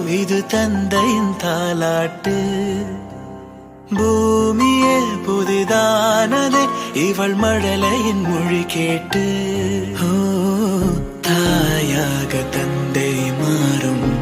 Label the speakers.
Speaker 1: இது தந்தையின் தாலாட்டு. பூமியே புதிதானதே இவள் மழலையின் மொழி கேட்டு. தாயாக தந்தை மாறும்